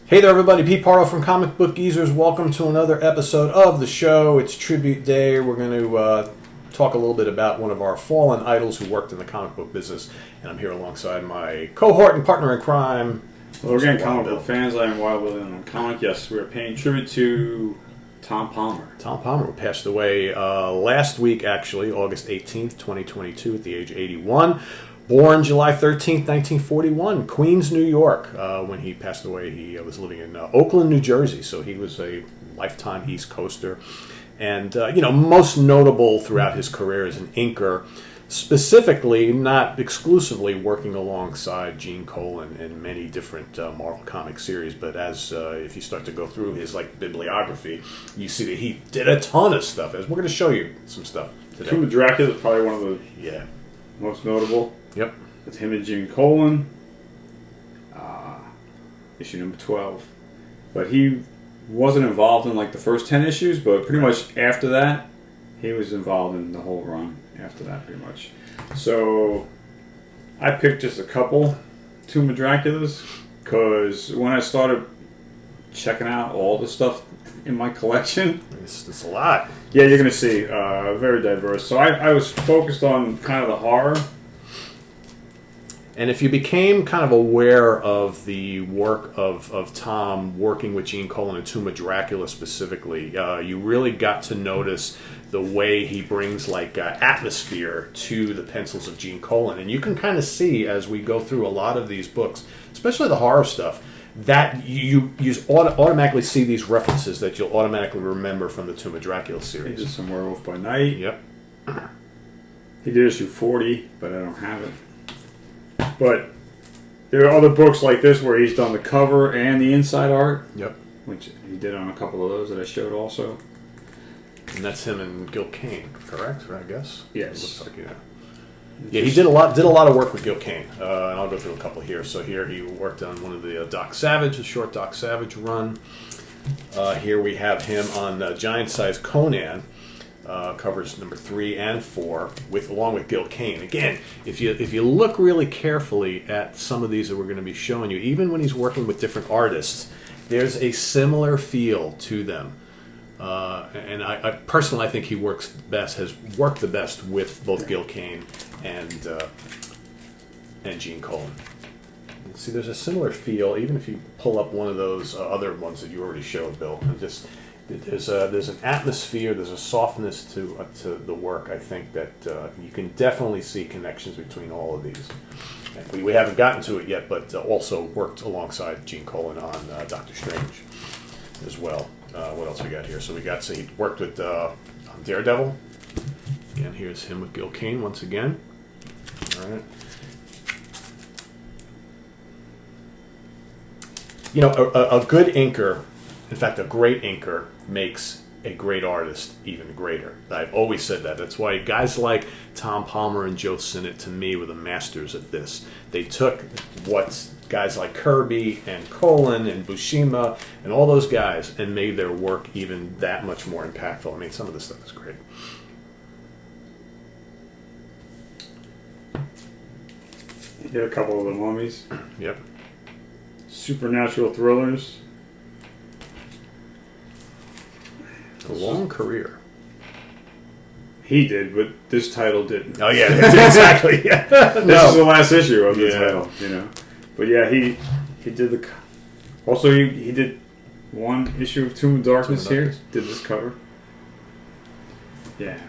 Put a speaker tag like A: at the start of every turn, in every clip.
A: Hey there, everybody. Pete Pardo from Comic Book Geezers. Welcome to another episode of the show. It's Tribute Day. We're going to talk a little bit about one of our fallen idols who worked in the comic book business. And I'm here alongside my cohort and partner in crime.
B: Hello again, comic book fans. I am Wild Bill and I'm comic. Yes, we're paying tribute to Tom Palmer.
A: Tom Palmer, who passed away last week, actually, August 18th, 2022, at the age of 81. Born July 13th, 1941, Queens, New York. When he passed away, he was living in Oakland, New Jersey, so he was a lifetime East Coaster. And, most notable throughout his career as an inker, specifically, not exclusively, working alongside Gene Colan in many different Marvel comic series, but as if you start to go through his bibliography, you see that he did a ton of stuff. As we're going to show you some stuff today.
B: Tomb of Dracula is probably one of the most notable.
A: Yep.
B: It's him and Gene Colan. Issue number 12. But he wasn't involved in the first 10 issues, but pretty much after that, he was involved in the whole run after that, pretty much. So I picked just a couple Tomb of Draculas because when I started checking out all the stuff in my collection,
A: it's a lot.
B: Yeah, you're going to see very diverse. So I was focused on kind of the horror.
A: And if you became kind of aware of the work of Tom working with Gene Colan and Tomb of Dracula specifically, you really got to notice the way he brings atmosphere to the pencils of Gene Colan. And you can kind of see as we go through a lot of these books, especially the horror stuff, that you automatically see these references that you'll automatically remember from the Tomb of Dracula series.
B: He did some Werewolf by Night.
A: Yep.
B: He did issue 40, but I don't have it. But there are other books like this where he's done the cover and the inside art.
A: Yep.
B: Which he did on a couple of those that I showed also.
A: And that's him and Gil Kane, correct? I guess.
B: Yes.
A: It looks like Yeah, he did a lot of work with Gil Kane. And I'll go through a couple here. So here he worked on one of the the short Doc Savage run. Here we have him on Giant Size Conan. Covers number 3 and 4, along with Gil Kane. Again, if you look really carefully at some of these that we're going to be showing you, even when he's working with different artists, there's a similar feel to them. And I personally, I think he has worked the best with both Gil Kane and Gene Colan. See, there's a similar feel, even if you pull up one of those other ones that you already showed, Bill. And just there's an atmosphere, there's a softness to the work. I think that you can definitely see connections between all of these. And we haven't gotten to it yet, but also worked alongside Gene Colan on Doctor Strange as well. What else we got here? So he worked with on Daredevil. Again, here's him with Gil Kane once again. All right. A good inker, in fact, a great inker, makes a great artist even greater. I've always said that. That's why guys like Tom Palmer and Joe Sinnott, to me, were the masters at this. They took what guys like Kirby and Colan and Buscema and all those guys and made their work even that much more impactful. I mean, some of this stuff is great.
B: He did a couple of the mummies.
A: Yep.
B: Supernatural thrillers.
A: A long career.
B: He did, but this title didn't.
A: Oh yeah, exactly. Yeah.
B: This is the last issue of the title, But yeah, he did also he did one issue of Tomb of Darkness here. Did this cover. Yeah.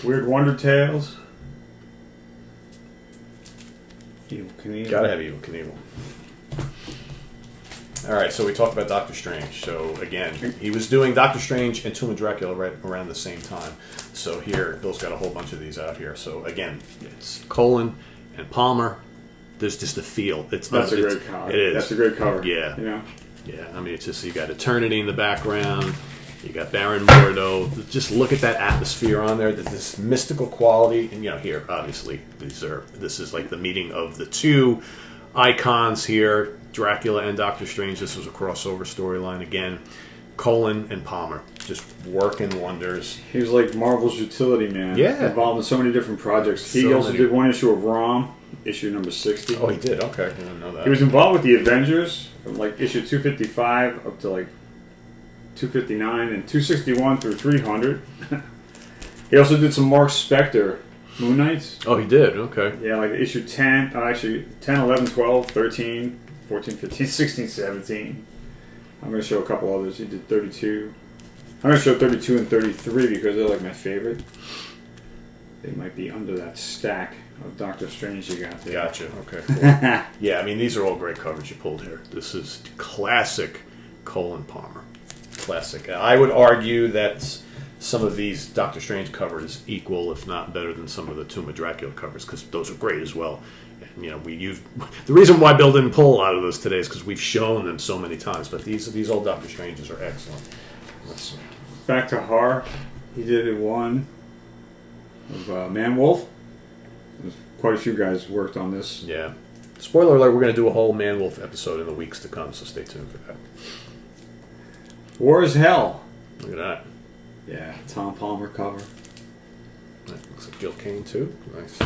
B: Weird Wonder Tales. Evil Knievel.
A: Gotta have Evil Knievel. All right, so we talked about Doctor Strange. So again, he was doing Doctor Strange and Tomb of Dracula right around the same time. So here, Bill's got a whole bunch of these out here. So again, it's Colan and Palmer. There's just a feel.
B: That's a great cover.
A: It is.
B: That's a great cover.
A: Yeah. Yeah. I mean, it's just, you got Eternity in the background. You got Baron Mordo. Just look at that atmosphere on there. There's this mystical quality. And here, obviously, this is like the meeting of the two icons here, Dracula and Doctor Strange. This was a crossover storyline again. Colan and Palmer just working wonders.
B: He was like Marvel's utility man.
A: Yeah.
B: Involved in so many different projects. He
A: So
B: also
A: many.
B: did one issue of ROM, issue number 60.
A: Oh, he did. Okay, I didn't know that.
B: He was involved with the Avengers from like issue 255 up to like 259 and 261 through 300. He also did some Mark Spector Moon Knights.
A: Oh, he did. Okay.
B: Yeah, like issue 10, actually 10, 11, 12, 13, 14, 15, 16, 17. I'm going to show a couple others. He did 32. I'm going to show 32 and 33 because they're like my favorite. They might be under that stack of Doctor Strange you got there.
A: Gotcha. Okay, cool. Yeah, I mean, these are all great covers you pulled here. This is classic Colin Palmer. Classic. I would argue that some of these Doctor Strange covers equal, if not better, than some of the Tomb of Dracula covers, because those are great as well. And, you know, the reason why Bill didn't pull a lot of those today is because we've shown them so many times. But these old Doctor Stranges are excellent. Let's see.
B: Back to horror. He did one of Man-Wolf. There's quite a few guys worked on this.
A: Yeah. Spoiler alert, we're going to do a whole Man-Wolf episode in the weeks to come, so stay tuned for that.
B: War is Hell.
A: Look at that.
B: Yeah, Tom Palmer cover.
A: That looks like Gil Kane, too. Nice.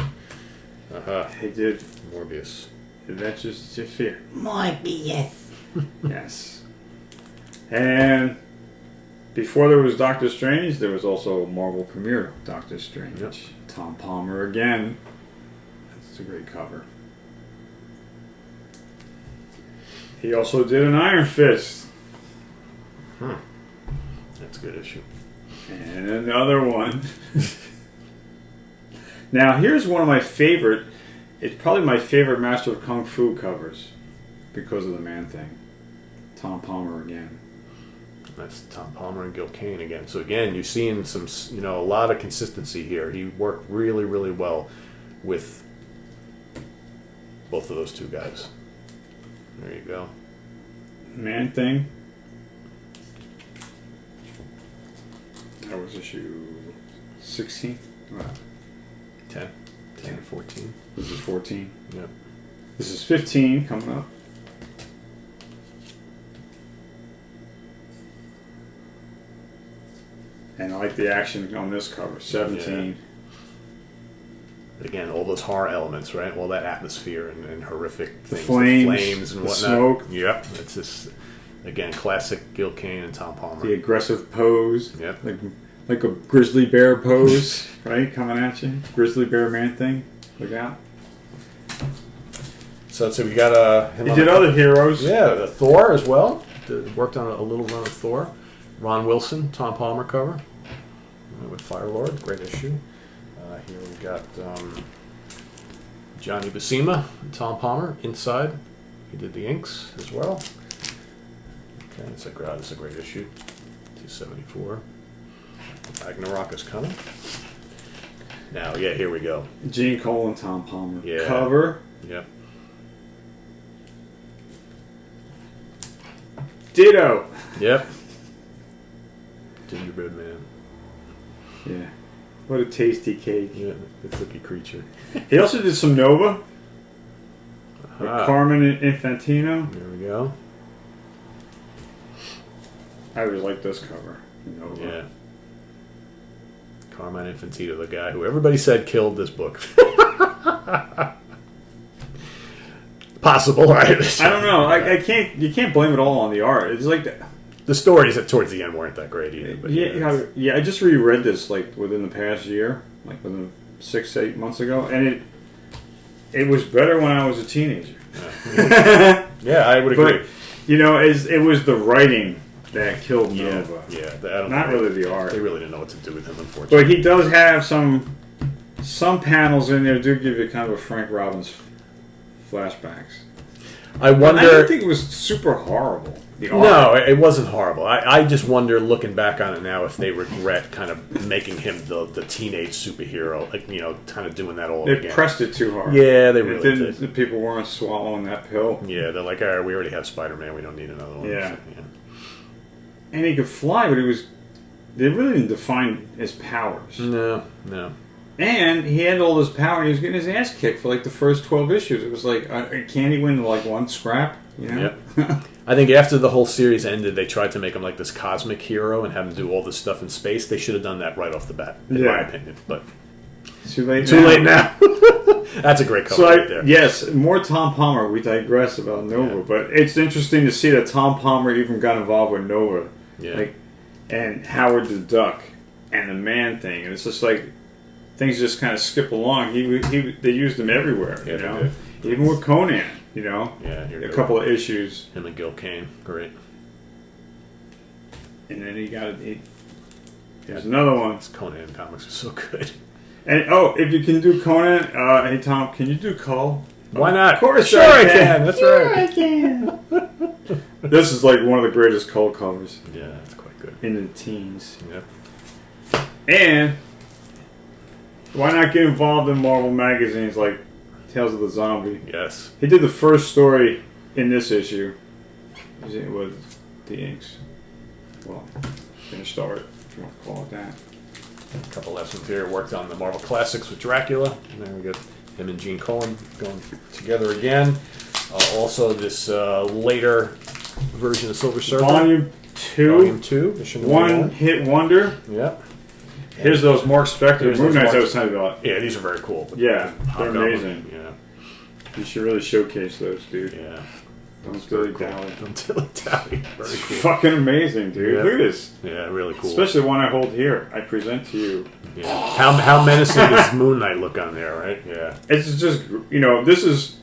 B: He did
A: Morbius.
B: Adventures to Fear.
C: Morbius.
B: Yes. And before there was Doctor Strange, there was also a Marvel premiere of Doctor Strange.
A: Yep.
B: Tom Palmer again. That's a great cover. He also did an Iron Fist.
A: That's a good issue.
B: And another one. Now, here's one of my favorite. It's probably my favorite Master of Kung Fu covers because of the Man-Thing. Tom Palmer again.
A: That's Tom Palmer and Gil Kane again. So again, you're seeing some, a lot of consistency here. He worked really, really well with both of those two guys. There you go.
B: Man-Thing. That was issue 16.
A: 10 and 14.
B: This is 14.
A: Yep.
B: This is 15 coming up. And I like the action on this cover. 17.
A: But again, all those horror elements, right? All that atmosphere and horrific things.
B: Flames,
A: and
B: the
A: whatnot.
B: smoke.
A: Yep. It's just, again, classic Gil Kane and Tom Palmer.
B: The aggressive pose.
A: Yep.
B: Like a grizzly bear pose, right? Coming at you. Grizzly bear Man-Thing. Look out.
A: So we got him
B: He
A: on
B: did other heroes.
A: Yeah, Thor as well. Worked on a little run of Thor. Ron Wilson, Tom Palmer cover with Firelord, great issue. Here we got Johnny Buscema, Tom Palmer inside. He did the inks as well. Okay, it's a great issue. 274. Ragnarok is coming. Now, yeah, here we go.
B: Gene Cole and Tom Palmer
A: Yeah.
B: cover.
A: Yep.
B: Ditto.
A: Yep. Gingerbread Man.
B: Yeah. What a tasty cake.
A: Yeah, the cookie creature.
B: He also did some Nova. With
A: Ah,
B: Carmen Infantino.
A: there we go.
B: I always like this cover. Nova.
A: Yeah. Carmine Infantino, the guy who everybody said killed this book. Possible, right?
B: I don't know. I can't. You can't blame it all on the art. It's like
A: The stories towards the end weren't that great either. But
B: yeah. I just reread this like within the past year, like within 6-8 months ago, and it was better when I was a teenager.
A: Yeah, I would agree.
B: But it was the writing that killed Nova.
A: Yeah. I don't
B: Not
A: think
B: really the art.
A: They really didn't know what to do with him, unfortunately.
B: But he does have some panels in there do give you kind of a Frank Robbins flashbacks.
A: I wonder.
B: I don't think it was super horrible. The art.
A: No, it wasn't horrible. I just wonder, looking back on it now, if they regret kind of making him the teenage superhero, kind of doing that all
B: They
A: again.
B: pressed it too hard.
A: Yeah, they really did.
B: The people weren't swallowing that pill.
A: Yeah, they're like, all right, we already have Spider-Man, we don't need another one.
B: Yeah.
A: So,
B: And he could fly, but they really didn't define his powers.
A: No.
B: And he had all this power, and he was getting his ass kicked for like the first 12 issues. It was like, can't he win like one scrap?
A: Yep. I think after the whole series ended, they tried to make him like this cosmic hero and have him do all this stuff in space. They should have done that right off the bat, in my opinion. But
B: Too late
A: too late now. That's a great cover
B: So
A: right there.
B: yes, more Tom Palmer. We digress about Nova, but it's interesting to see that Tom Palmer even got involved with Nova,
A: Yeah.
B: and Howard the Duck and the Man Thing, and it's just like things just kind of skip along. They used him everywhere,
A: Yeah,
B: you
A: they
B: know,
A: did.
B: even with Conan, you know,
A: Yeah,
B: a couple of issues,
A: him and Gil Kane, great.
B: and then there's another one.
A: Conan comics are so good.
B: And if you can do Conan, hey Tom, can you do Cull?
A: Why not?
B: Of course,
A: sure I can. That's right.
B: I can. This is like one of the greatest Cull covers
A: Yeah, that's quite good.
B: in the teens.
A: Yep.
B: And why not get involved in Marvel magazines like Tales of the Zombie?
A: Yes.
B: He did the first story in this issue. It was the inks. Well, finished art, if you want to call it that.
A: A couple lessons here. Worked on the Marvel Classics with Dracula. And then we got him and Gene Colan going together again. Also, this later version of Silver Surfer.
B: Volume 2.
A: 2. Issue number
B: One hit wonder.
A: Yep.
B: Here's those Mark Spector
A: Here's
B: Moon
A: those
B: Knights I
A: Mark-
B: was telling you about.
A: Yeah, these are very cool.
B: Yeah, they're
A: Hobgoblin,
B: amazing.
A: Yeah.
B: You should really showcase those, dude.
A: Yeah.
B: Don't dilly dally.
A: Don't dilly dally. Very
B: It's
A: cool.
B: fucking amazing, dude.
A: Yeah.
B: Look at this.
A: Yeah, really cool.
B: Especially the one I hold here. I present to you.
A: Yeah. How menacing does Moon Knight look on there, right? Yeah.
B: It's just, this is,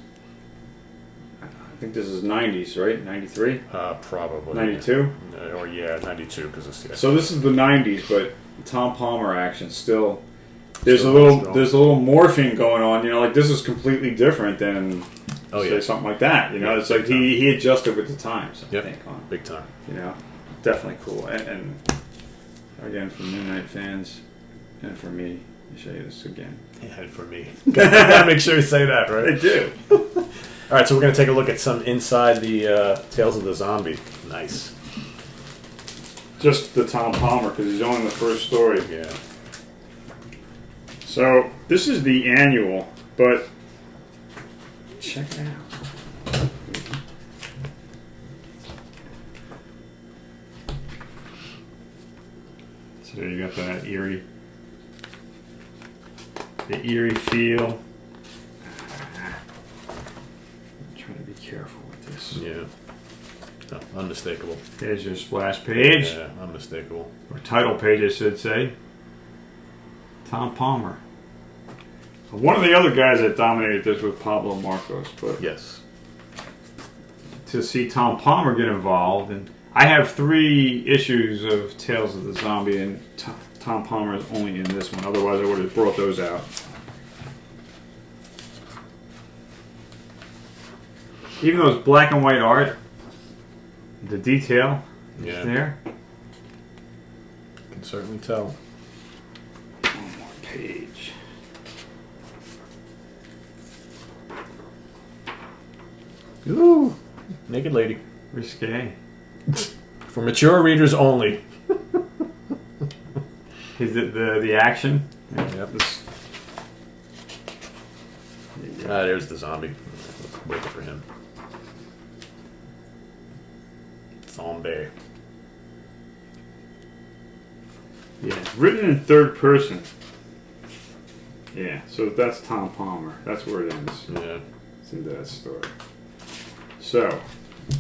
B: I think this is 90s, right? 93?
A: Probably.
B: 92?
A: Or yeah, 92 because it's
B: So this is the 90s, but Tom Palmer action still. There's
A: Still
B: a little
A: strong.
B: there's a little morphing going on. Like this is completely different than say
A: yeah.
B: something like that.
A: Yeah,
B: It's like he adjusted with the times. I
A: Yep.
B: think on
A: Big time.
B: definitely cool. And again for Moon Knight fans and for me, I'll show you this again.
A: And for me. Gotta make sure you say that, right?
B: I do.
A: All right, so we're going to take a look at some inside the Tales of the Zombie. Nice.
B: Just the Tom Palmer because he's only in the first story.
A: Yeah.
B: So this is the annual, but check it out. So you got that eerie feel. I'm trying to be careful with this.
A: Yeah. Oh, unmistakable.
B: There's your splash page,
A: Yeah, unmistakable.
B: or title page, I should say. Tom Palmer. One of the other guys that dominated this was Pablo Marcos, but
A: Yes.
B: to see Tom Palmer get involved, and I have 3 issues of Tales of the Zombie, and Tom Palmer is only in this one. Otherwise, I would have brought those out. Even though it's black and white art, the detail is
A: Yeah.
B: there.
A: Can certainly tell.
B: One more page.
A: Ooh. Naked lady.
B: Risque.
A: For mature readers only.
B: Is it the action?
A: Yep. There's the zombie. Waiting for him. Zombie.
B: Yeah, it's written in third person. Yeah, so that's Tom Palmer. That's where it ends.
A: Yeah.
B: It's into that story. So,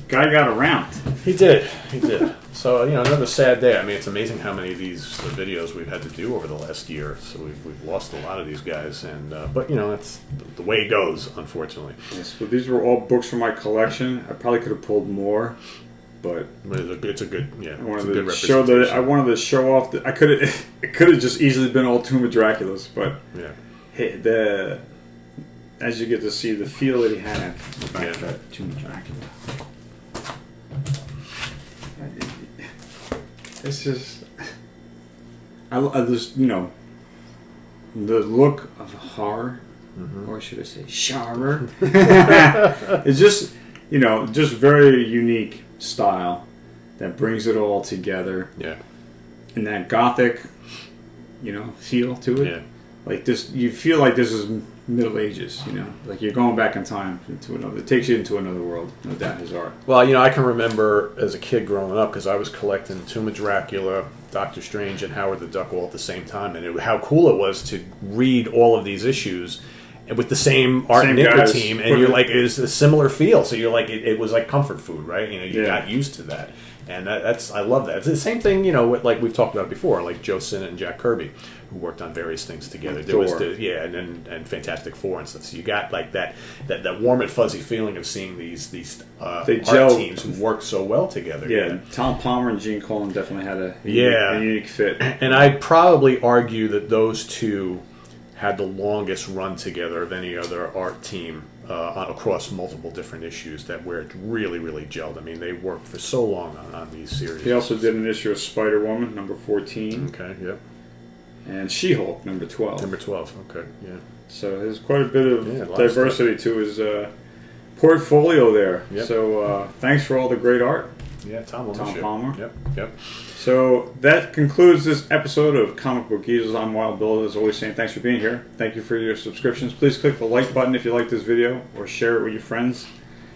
B: guy got around.
A: He did. He did. So, another sad day. I mean, it's amazing how many of these videos we've had to do over the last year. So we've lost a lot of these guys. And but, that's the way it goes, unfortunately.
B: Yes, but these were all books from my collection. I probably could have pulled more, but
A: But it's a good, yeah,
B: I
A: it's a
B: wanted
A: good
B: to show that
A: representation.
B: I wanted to show off that I could have. It could have just easily been all Tomb of Dracula's, but
A: Yeah.
B: hey, as you get to see the feel that he had about
A: Yeah.
B: that Tomb of Dracula. It's just, I just, the look of horror, or should I say, horror? It's just, just very unique style that brings it all together,
A: Yeah.
B: and that gothic, feel to it.
A: Yeah.
B: Like this, you feel like this is Middle Ages, like you're going back in time into another. It takes you into another world. No doubt, his art.
A: Well, I can remember as a kid growing up because I was collecting Tomb of Dracula, Doctor Strange, and Howard the Duck all at the same time, and how cool it was to read all of these issues and with the same art
B: Same
A: and knitwear
B: guys.
A: team, and you're like, it's a similar feel. So you're like, it was like comfort food, right? You know, you got used to that, and that's I love that. It's the same thing, you know, with, like we've talked about before, like Joe Sinnott and Jack Kirby, who worked on various things together. There was and Fantastic Four and stuff. So you got like that warm and fuzzy feeling of seeing these art teams who work so well together.
B: Yeah, Tom Palmer and Gene Colan definitely had a unique fit.
A: And I'd probably argue that those two had the longest run together of any other art team across multiple different issues where it really, really gelled. I mean, they worked for so long on these series.
B: He also did an issue of Spider-Woman, number 14.
A: Okay, yep.
B: And She-Hulk, number 12.
A: Number 12, okay, yeah.
B: So there's quite a bit of diversity to his portfolio there.
A: Yep.
B: So thanks for all the great art.
A: Yeah, Tom
B: Palmer.
A: Yep.
B: So that concludes this episode of Comic Book Geezers. I'm Wild Bill, as always, saying thanks for being here. Thank you for your subscriptions. Please click the like button if you like this video, or share it with your friends.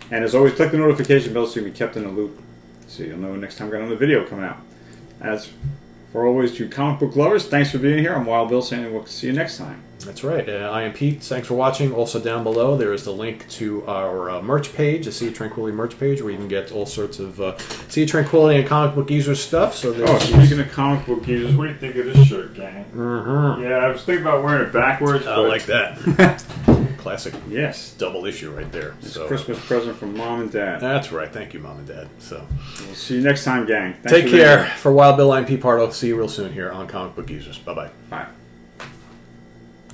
B: And as always, click the notification bell so you can be kept in the loop, so you'll know next time we got another video coming out. As for always, to comic book lovers, thanks for being here. I'm Wild Bill, saying we'll see you next time.
A: That's right. I am Pete. Thanks for watching. Also down below, there is the link to our merch page, the Sea of Tranquility merch page, where you can get all sorts of Sea of Tranquility and Comic Book Geezers stuff. So
B: speaking of Comic Book Geezers, what do you think of this shirt, gang?
A: Mm-hmm.
B: Yeah, I was thinking about wearing it backwards.
A: I like that. Classic.
B: Yes.
A: Double issue right there.
B: It's a Christmas present from Mom and Dad.
A: That's right. Thank you, Mom and Dad. So
B: we'll see you next time, gang.
A: Take care. For Wild Bill, I'm Pete Pardo. See you real soon here on Comic Book Geezers. Bye-bye.
B: Bye.